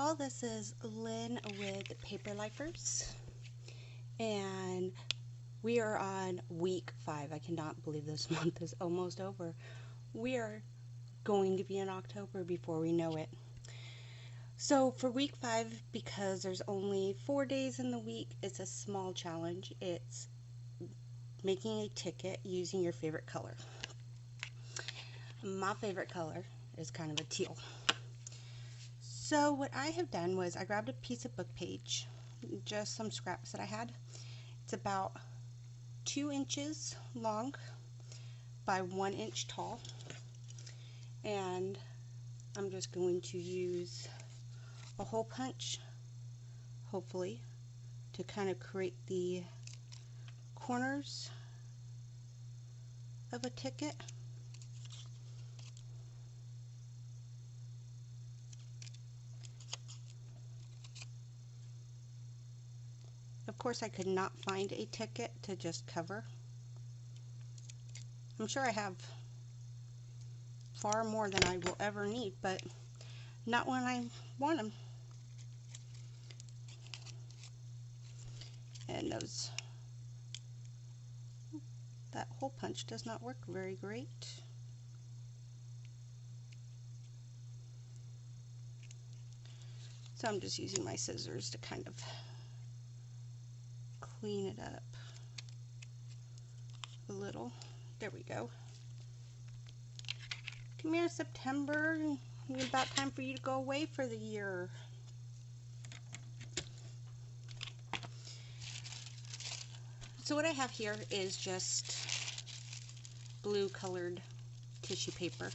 y'all, this is Lynn with Paper Lifers, and we are on week 5. I cannot believe this month is almost over. We are going to be in October before we know it. So for week 5, because there's only 4 days in the week, it's a small challenge. It's making a ticket using your favorite color. My favorite color is kind of a teal. So what I have done was I grabbed a piece of book page, just some scraps that I had. It's about 2 inches long by 1 inch tall, and I'm just going to use a hole punch, hopefully, to kind of create the corners of a ticket. Of course, I could not find a ticket to just cover. I'm sure I have far more than I will ever need, but not when I want them. And that hole punch does not work very great. So I'm just using my scissors to kind of clean it up a little. There we go. Come here, September. It's about time for you to go away for the year. So what I have here is just blue colored tissue paper.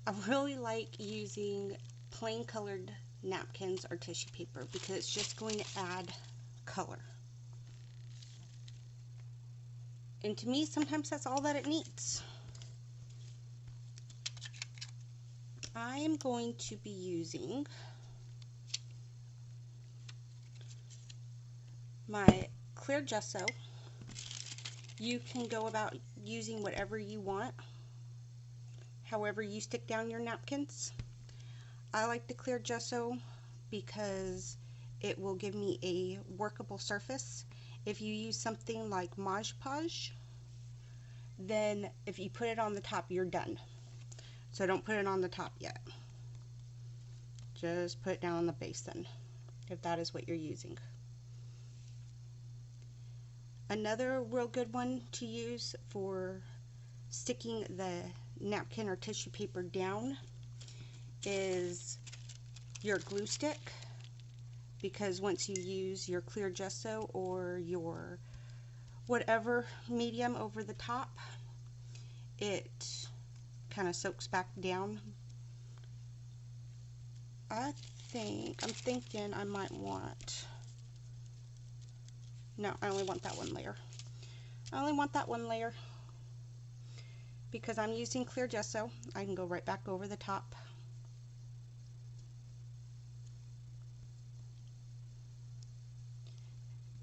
I really like using plain colored napkins or tissue paper because it's just going to add color. And to me, sometimes that's all that it needs. I am going to be using my clear gesso. You can go about using whatever you want, however you stick down your napkins. I like the clear gesso because it will give me a workable surface. If you use something like Mod Podge, then if you put it on the top, you're done. So don't put it on the top yet. Just put it down on the base then, if that is what you're using. Another real good one to use for sticking the napkin or tissue paper down is your glue stick, because once you use your clear gesso or your whatever medium over the top, it kind of soaks back down. I'm thinking I might want, no, I only want that one layer. I only want that one layer because I'm using clear gesso. I can go right back over the top.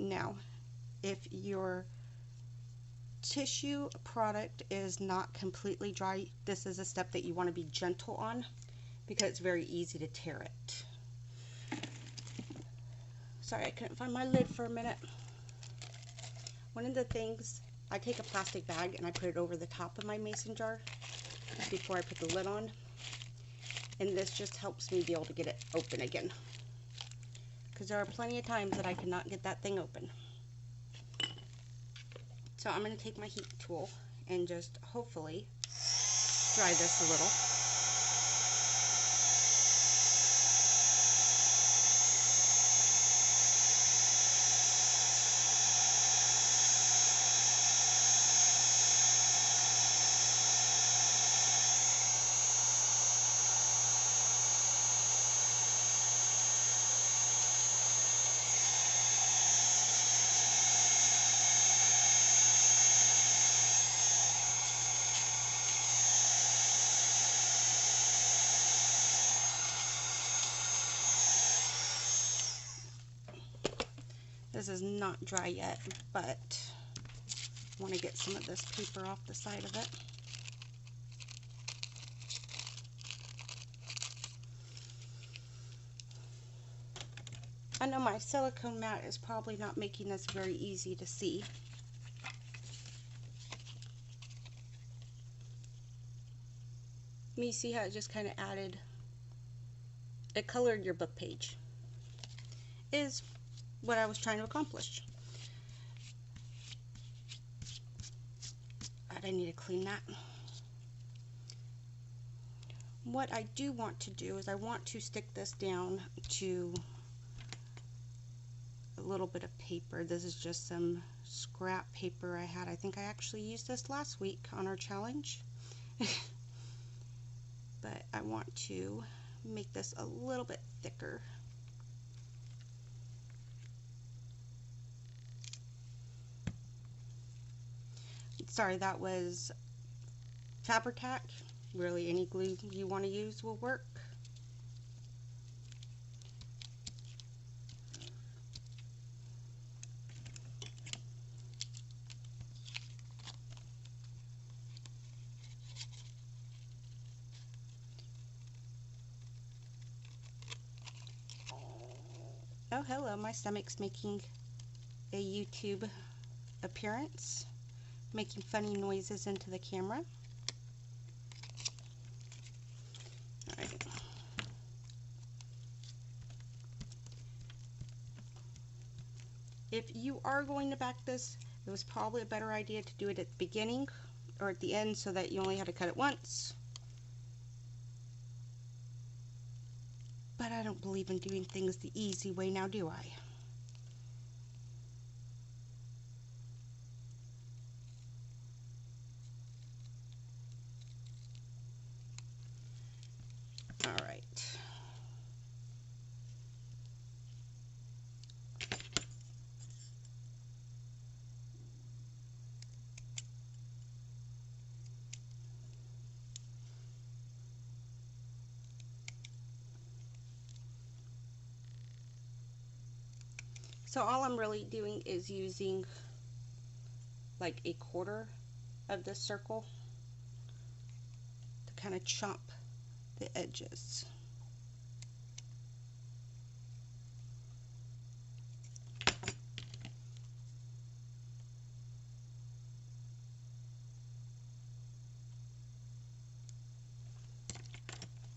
Now, if your tissue product is not completely dry, this is a step that you want to be gentle on because it's very easy to tear it. Sorry, I couldn't find my lid for a minute. One of the things, I take a plastic bag and I put it over the top of my mason jar before I put the lid on, and this just helps me be able to get it open again, because there are plenty of times that I cannot get that thing open. So I'm going to take my heat tool and just hopefully dry this a little. This is not dry yet, but I want to get some of this paper off the side of it. I know my silicone mat is probably not making this very easy to see. You see how it just kind of added, it colored your book page, is what I was trying to accomplish. I need to clean that. What I do want to do is I want to stick this down to a little bit of paper. This is just some scrap paper I had. I think I actually used this last week on our challenge. But I want to make this a little bit thicker. Sorry, that was Fabri-Tac. Really, any glue you want to use will work. Oh, hello, my stomach's making a YouTube appearance, making funny noises into the camera. Alright. If you are going to back this, it was probably a better idea to do it at the beginning or at the end so that you only had to cut it once. But I don't believe in doing things the easy way now, do I? Alright. So all I'm really doing is using like a quarter of this circle to kind of chop the edges.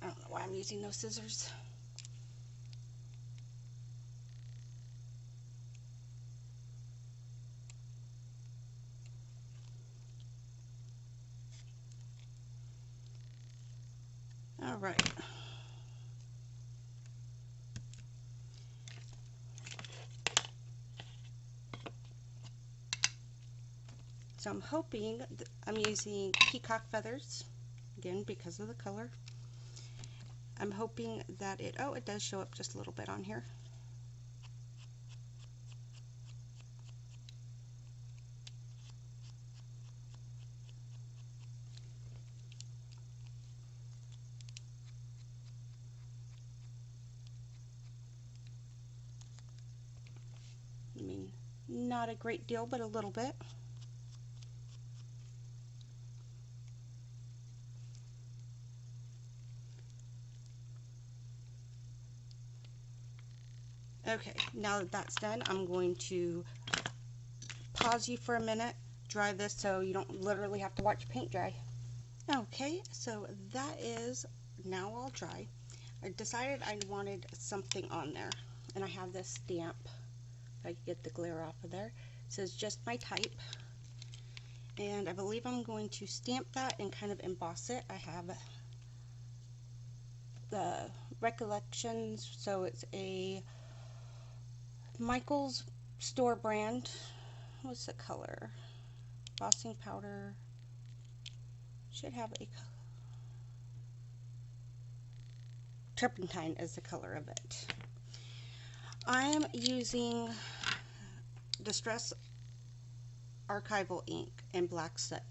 I don't know why I'm using those scissors. All right. So I'm hoping I'm using peacock feathers, again because of the color. I'm hoping that it does show up just a little bit on here. I mean, not a great deal, but a little bit. Okay, now that that's done, I'm going to pause you for a minute, dry this so you don't literally have to watch paint dry. Okay, so that is now all dry. I decided I wanted something on there, and I have this stamp. If I could get the glare off of there. It says just my type, and I believe I'm going to stamp that and kind of emboss it. I have the Recollections, so it's a Michael's store brand. What's the color? Embossing powder. Should have a turpentine is the color of it. I am using Distress Archival ink in Black Soot.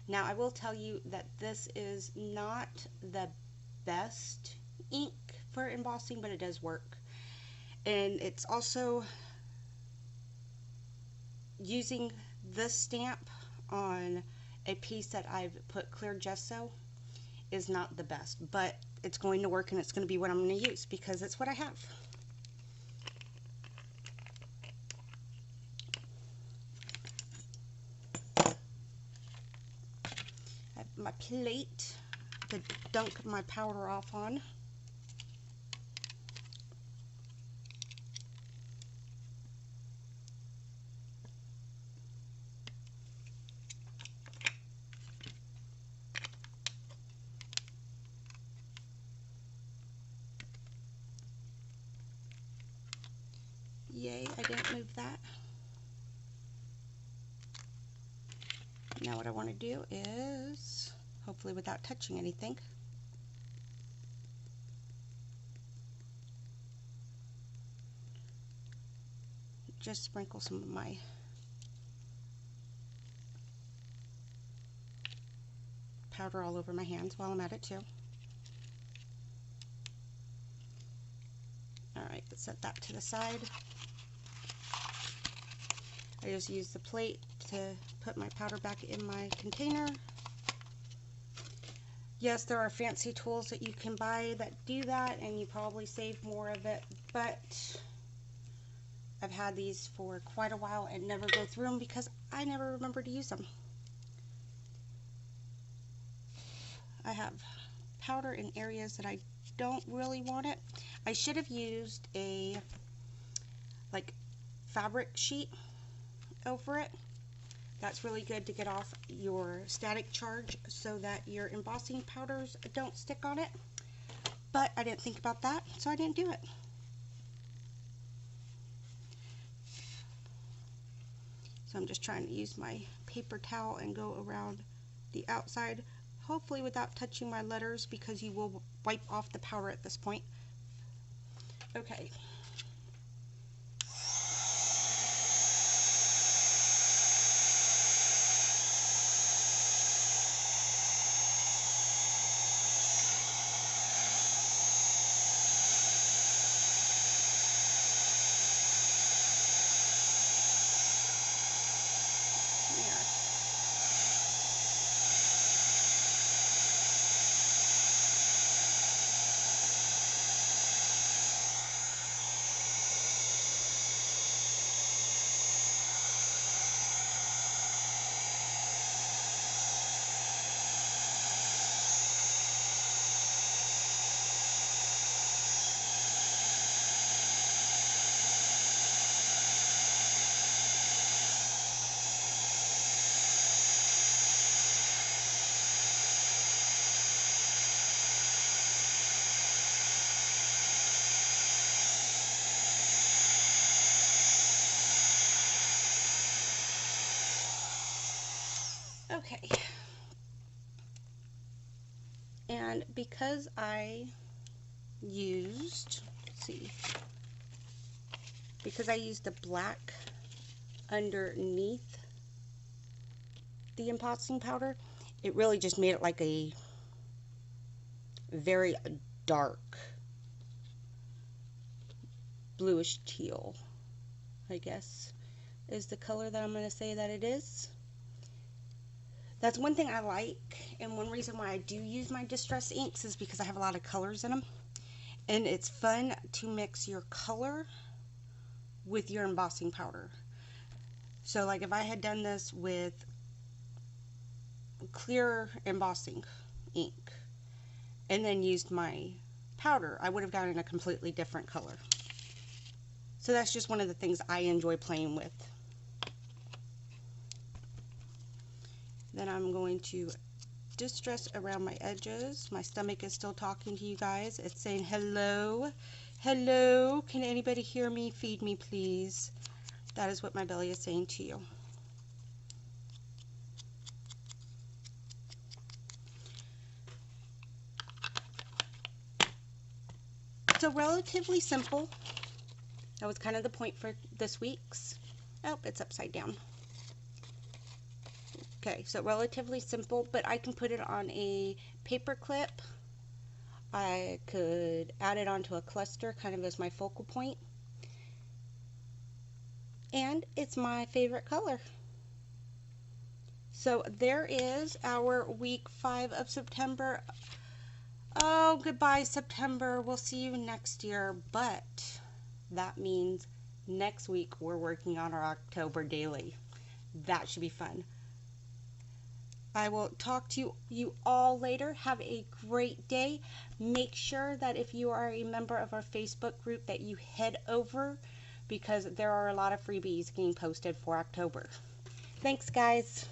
Now I will tell you that this is not the best ink for embossing, but it does work. And it's also using this stamp on a piece that I've put clear gesso is not the best, but it's going to work, and it's going to be what I'm going to use because it's what I have. my plate to dunk my powder off on. Yay, I didn't move that. Now what I want to do is, hopefully without touching anything, just sprinkle some of my powder all over my hands while I'm at it too. Alright, let's set that to the side. I just use the plate to put my powder back in my container. Yes, there are fancy tools that you can buy that do that, and you probably save more of it, but I've had these for quite a while and never go through them because I never remember to use them. I have powder in areas that I don't really want it. I should have used a fabric sheet over it. That's really good to get off your static charge so that your embossing powders don't stick on it. But I didn't think about that, so I didn't do it. So I'm just trying to use my paper towel and go around the outside, hopefully without touching my letters, because you will wipe off the powder at this point. Okay. Okay, and because I used, the black underneath the embossing powder, it really just made it like a very dark bluish teal, I guess, is the color that I'm going to say that it is. That's one thing I like, and one reason why I do use my distress inks is because I have a lot of colors in them, and it's fun to mix your color with your embossing powder. So like if I had done this with clear embossing ink and then used my powder, I would have gotten a completely different color. So that's just one of the things I enjoy playing with. Then I'm going to distress around my edges. My stomach is still talking to you guys. It's saying hello. Hello, can anybody hear me? Feed me, please. That is what my belly is saying to you. So relatively simple. That was kind of the point for this week's. Oh, it's upside down. Okay, so relatively simple, but I can put it on a paper clip. I could add it onto a cluster kind of as my focal point. And it's my favorite color. So there is our week 5 of September. Oh, goodbye September. We'll see you next year, but that means next week we're working on our October daily. That should be fun. I will talk to you all later. Have a great day. Make sure that if you are a member of our Facebook group that you head over, because there are a lot of freebies being posted for October. Thanks, guys.